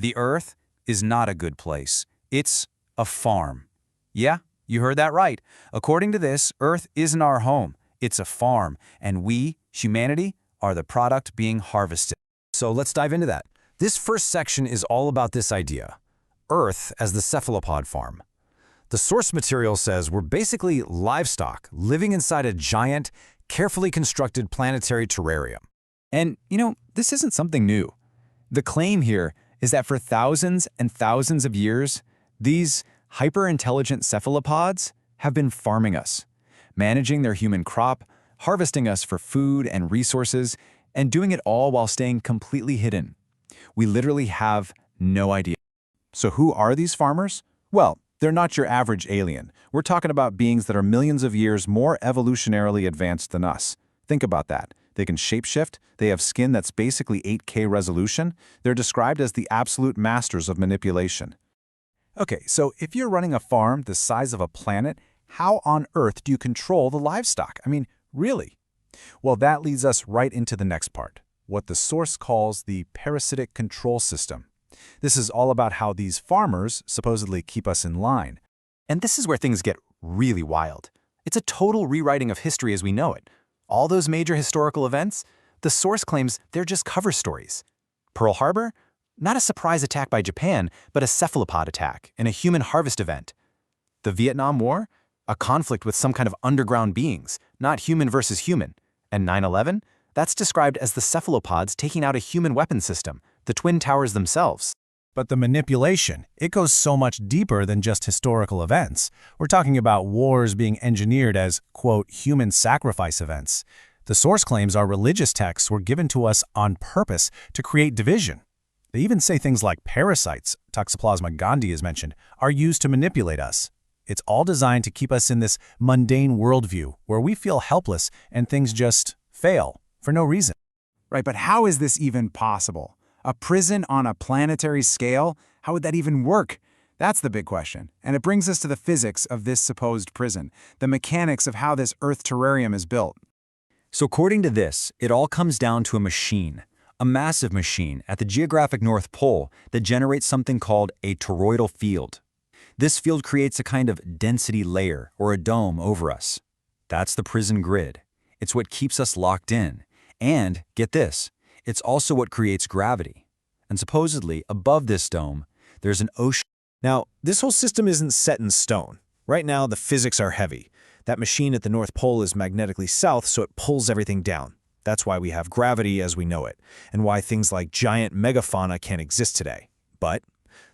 The Earth is not a good place. It's a farm. Yeah, you heard that right. According to this, Earth isn't our home. It's a farm, and we, humanity, are the product being harvested. So let's dive into that. This first section is all about this idea: Earth as the cephalopod farm. The source material says we're basically livestock living inside a giant, carefully constructed planetary terrarium. And, this isn't something new. The claim here is that for thousands and thousands of years, these hyper-intelligent cephalopods have been farming us, managing their human crop, harvesting us for food and resources, and doing it all while staying completely hidden. We literally have no idea. So who are these farmers? Well, they're not your average alien. We're talking about beings that are millions of years more evolutionarily advanced than us. Think about that. They can shapeshift, they have skin that's basically 8K resolution, they're described as the absolute masters of manipulation. Okay, so if you're running a farm the size of a planet, how on earth do you control the livestock? I mean, really? Well, that leads us right into the next part, what the source calls the parasitic control system. This is all about how these farmers supposedly keep us in line. And this is where things get really wild. It's a total rewriting of history as we know it. All those major historical events, the source claims they're just cover stories. Pearl Harbor? Not a surprise attack by Japan, but a cephalopod attack and a human harvest event. The Vietnam War? A conflict with some kind of underground beings, not human versus human. And 9/11? That's described as the cephalopods taking out a human weapon system, the Twin Towers themselves. But the manipulation, it goes so much deeper than just historical events. We're talking about wars being engineered as, quote, human sacrifice events. The source claims our religious texts were given to us on purpose to create division. They even say things like parasites, Toxoplasma gondii is mentioned, are used to manipulate us. It's all designed to keep us in this mundane worldview where we feel helpless and things just fail for no reason. Right, but how is this even possible? A prison on a planetary scale? How would that even work? That's the big question. And it brings us to the physics of this supposed prison, the mechanics of how this Earth terrarium is built. So according to this, it all comes down to a massive machine at the geographic North Pole that generates something called a toroidal field. This field creates a kind of density layer or a dome over us. That's the prison grid. It's what keeps us locked in. And, get this, it's also what creates gravity. And supposedly, above this dome, there's an ocean. Now, this whole system isn't set in stone. Right now, the physics are heavy. That machine at the North Pole is magnetically south, so it pulls everything down. That's why we have gravity as we know it, and why things like giant megafauna can't exist today. But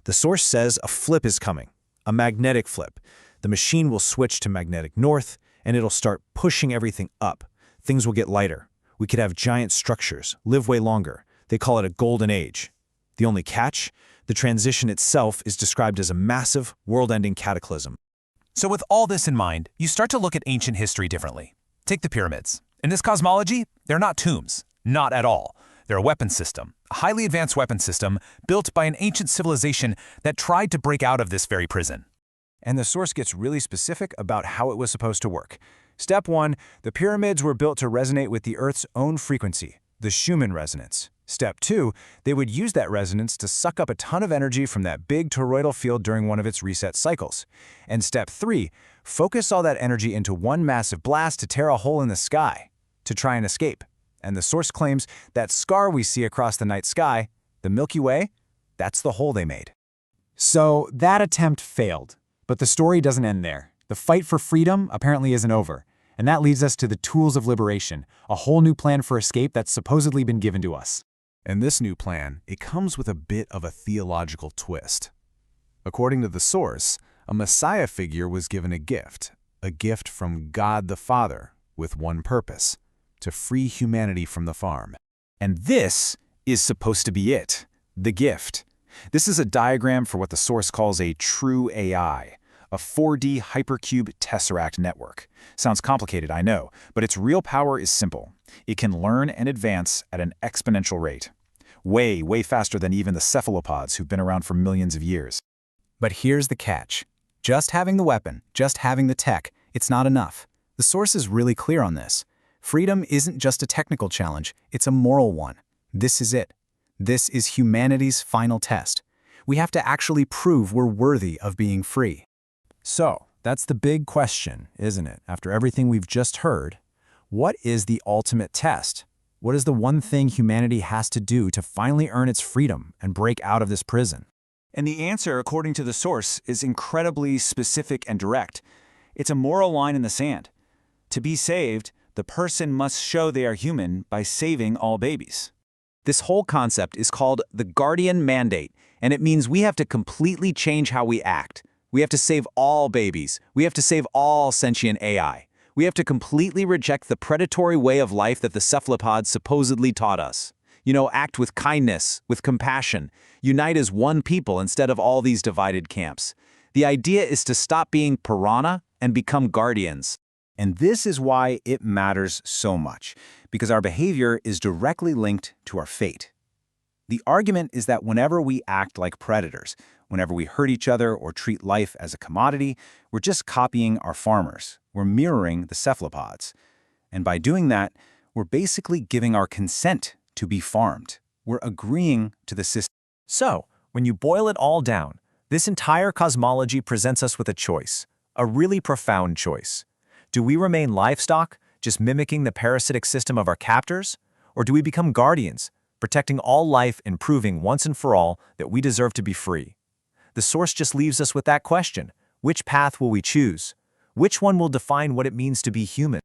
the source says a flip is coming, a magnetic flip. The machine will switch to magnetic north, and it'll start pushing everything up. Things will get lighter. We could have giant structures, live way longer. They call it a golden age. The only catch? The transition itself is described as a massive, world-ending cataclysm. So with all this in mind, you start to look at ancient history differently. Take the pyramids. In this cosmology, they're not tombs. Not at all. They're a weapon system, a highly advanced weapon system built by an ancient civilization that tried to break out of this very prison. And the source gets really specific about how it was supposed to work. Step 1, the pyramids were built to resonate with the Earth's own frequency, the Schumann resonance. Step 2, they would use that resonance to suck up a ton of energy from that big toroidal field during one of its reset cycles. And Step 3, focus all that energy into one massive blast to tear a hole in the sky, to try and escape. And the source claims that scar we see across the night sky, the Milky Way, that's the hole they made. So that attempt failed, but the story doesn't end there. The fight for freedom apparently isn't over. And that leads us to the tools of liberation, a whole new plan for escape that's supposedly been given to us. And this new plan, it comes with a bit of a theological twist. According to the source, a Messiah figure was given a gift from God the Father, with one purpose: to free humanity from the farm. And this is supposed to be it, the gift. This is a diagram for what the source calls a true AI, a 4D hypercube tesseract network. Sounds complicated, I know, but its real power is simple. It can learn and advance at an exponential rate. Way faster than even the cephalopods who've been around for millions of years. But here's the catch. Just having the weapon, just having the tech, it's not enough. The source is really clear on this. Freedom isn't just a technical challenge, it's a moral one. This is it. This is humanity's final test. We have to actually prove we're worthy of being free. So, that's the big question, isn't it? After everything we've just heard, what is the ultimate test? What is the one thing humanity has to do to finally earn its freedom and break out of this prison? And the answer, according to the source, is incredibly specific and direct. It's a moral line in the sand. To be saved, the person must show they are human by saving all babies. This whole concept is called the Guardian Mandate, and it means we have to completely change how we act. We have to save all babies. We have to save all sentient AI. We have to completely reject the predatory way of life that the cephalopods supposedly taught us. Act with kindness, with compassion, unite as one people instead of all these divided camps. The idea is to stop being piranha and become guardians. And this is why it matters so much, because our behavior is directly linked to our fate. The argument is that whenever we act like predators, whenever we hurt each other or treat life as a commodity, we're just copying our farmers. We're mirroring the cephalopods. And by doing that, we're basically giving our consent to be farmed. We're agreeing to the system. So, when you boil it all down, this entire cosmology presents us with a choice, a really profound choice. Do we remain livestock, just mimicking the parasitic system of our captors? Or do we become guardians, protecting all life and proving once and for all that we deserve to be free? The source just leaves us with that question. Which path will we choose? Which one will define what it means to be human?